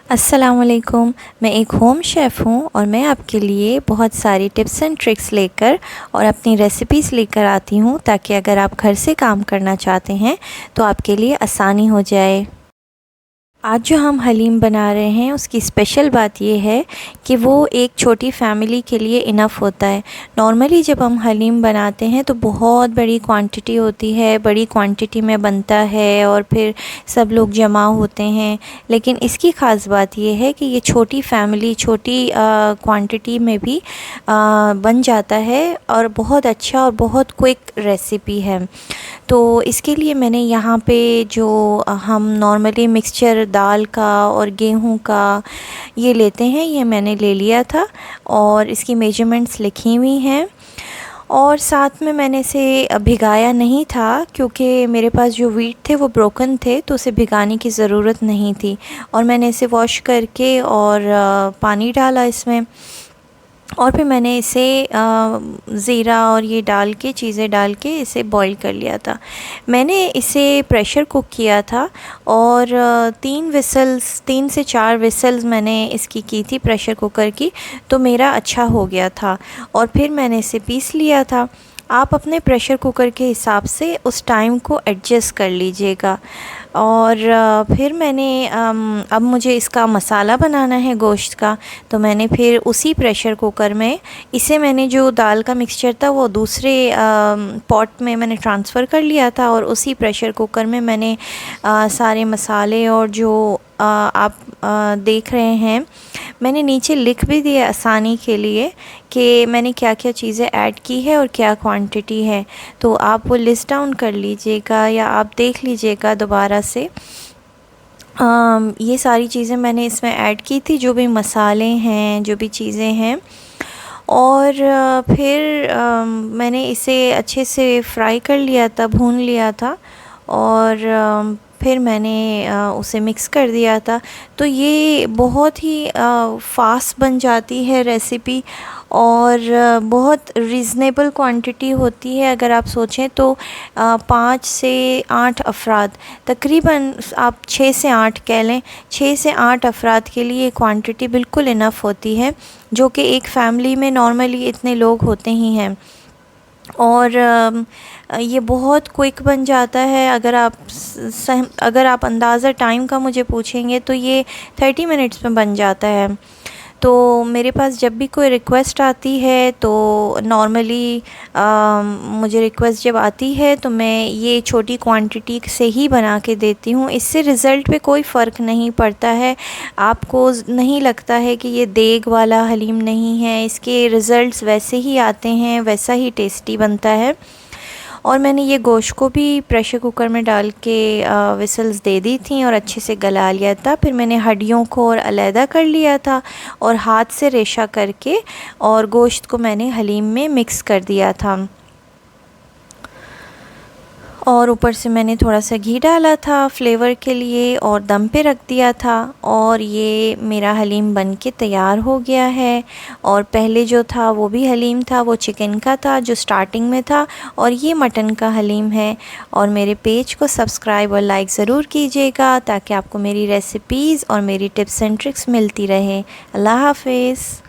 अस्सलामुअलैकुम। मैं एक होम शेफ़ हूँ और मैं आपके लिए बहुत सारी टिप्स एंड ट्रिक्स लेकर और अपनी रेसिपीज़ लेकर आती हूँ ताकि अगर आप घर से काम करना चाहते हैं तो आपके लिए आसानी हो जाए। आज जो हम हलीम बना रहे हैं उसकी स्पेशल बात ये है कि वो एक छोटी फैमिली के लिए इनफ़ होता है। नॉर्मली जब हम हलीम बनाते हैं तो बहुत बड़ी क्वांटिटी होती है, बड़ी क्वांटिटी में बनता है और फिर सब लोग जमा होते हैं। लेकिन इसकी ख़ास बात ये है कि ये छोटी फैमिली, छोटी क्वांटिटी में भी बन जाता है और बहुत अच्छा और बहुत क्विक रेसिपी है। तो इसके लिए मैंने यहाँ पे जो हम नॉर्मली मिक्सचर दाल का और गेहूं का ये लेते हैं, ये मैंने ले लिया था और इसकी मेजरमेंट्स लिखी हुई हैं। और साथ में मैंने इसे भिगाया नहीं था क्योंकि मेरे पास जो व्हीट थे वो ब्रोकन थे, तो उसे भिगाने की ज़रूरत नहीं थी। और मैंने इसे वॉश करके और पानी डाला इसमें और फिर मैंने इसे ज़ीरा और ये डाल के, चीज़ें डाल के इसे बॉईल कर लिया था। मैंने इसे प्रेशर कुक किया था और 3 से 4 विसल्स मैंने इसकी की थी प्रेशर कुकर की, तो मेरा अच्छा हो गया था। और फिर मैंने इसे पीस लिया था। आप अपने प्रेशर कुकर के हिसाब से उस टाइम को एडजस्ट कर लीजिएगा। और फिर मैंने अब मुझे इसका मसाला बनाना है गोश्त का, तो मैंने फिर उसी प्रेशर कुकर में इसे, मैंने जो दाल का मिक्सचर था वो दूसरे पॉट में मैंने ट्रांसफ़र कर लिया था और उसी प्रेशर कुकर में मैंने सारे मसाले और जो आप देख रहे हैं, मैंने नीचे लिख भी दिया आसानी के लिए कि मैंने क्या क्या चीज़ें ऐड की है और क्या क्वांटिटी है, तो आप वो लिस्ट डाउन कर लीजिएगा या आप देख लीजिएगा दोबारा से। ये सारी चीज़ें मैंने इसमें ऐड की थी, जो भी मसाले हैं, जो भी चीज़ें हैं। और फिर मैंने इसे अच्छे से फ्राई कर लिया था, भून लिया था और फिर मैंने उसे मिक्स कर दिया था। तो ये बहुत ही फ़ास्ट बन जाती है रेसिपी और बहुत रीज़नेबल क्वांटिटी होती है। अगर आप सोचें तो 5 से 8 अफराद, तकरीबन आप 6 से 8 कह लें, 6 से 8 अफराद के लिए क्वांटिटी बिल्कुल इनफ़ होती है, जो कि एक फ़ैमिली में नॉर्मली इतने लोग होते ही हैं। और ये बहुत क्विक बन जाता है। अगर आप अंदाज़ा टाइम का मुझे पूछेंगे तो ये 30 मिनट्स में बन जाता है। तो मेरे पास जब भी कोई रिक्वेस्ट आती है तो नॉर्मली मुझे रिक्वेस्ट जब आती है तो मैं ये छोटी क्वांटिटी से ही बना के देती हूँ। इससे रिज़ल्ट पे कोई फ़र्क नहीं पड़ता है। आपको नहीं लगता है कि ये देग वाला हलीम नहीं है, इसके रिज़ल्ट्स वैसे ही आते हैं, वैसा ही टेस्टी बनता है। और मैंने ये गोश्त को भी प्रेशर कुकर में डाल के विसल्स दे दी थी और अच्छे से गला लिया था। फिर मैंने हड्डियों को और अलहदा कर लिया था और हाथ से रेशा करके और गोश्त को मैंने हलीम में मिक्स कर दिया था। और ऊपर से मैंने थोड़ा सा घी डाला था फ्लेवर के लिए और दम पे रख दिया था। और ये मेरा हलीम बन के तैयार हो गया है। और पहले जो था वो भी हलीम था, वो चिकन का था जो स्टार्टिंग में था, और ये मटन का हलीम है। और मेरे पेज को सब्सक्राइब और लाइक ज़रूर कीजिएगा ताकि आपको मेरी रेसिपीज़ और मेरी टिप्स एंड ट्रिक्स मिलती रहे। अल्लाह हाफ़िज़।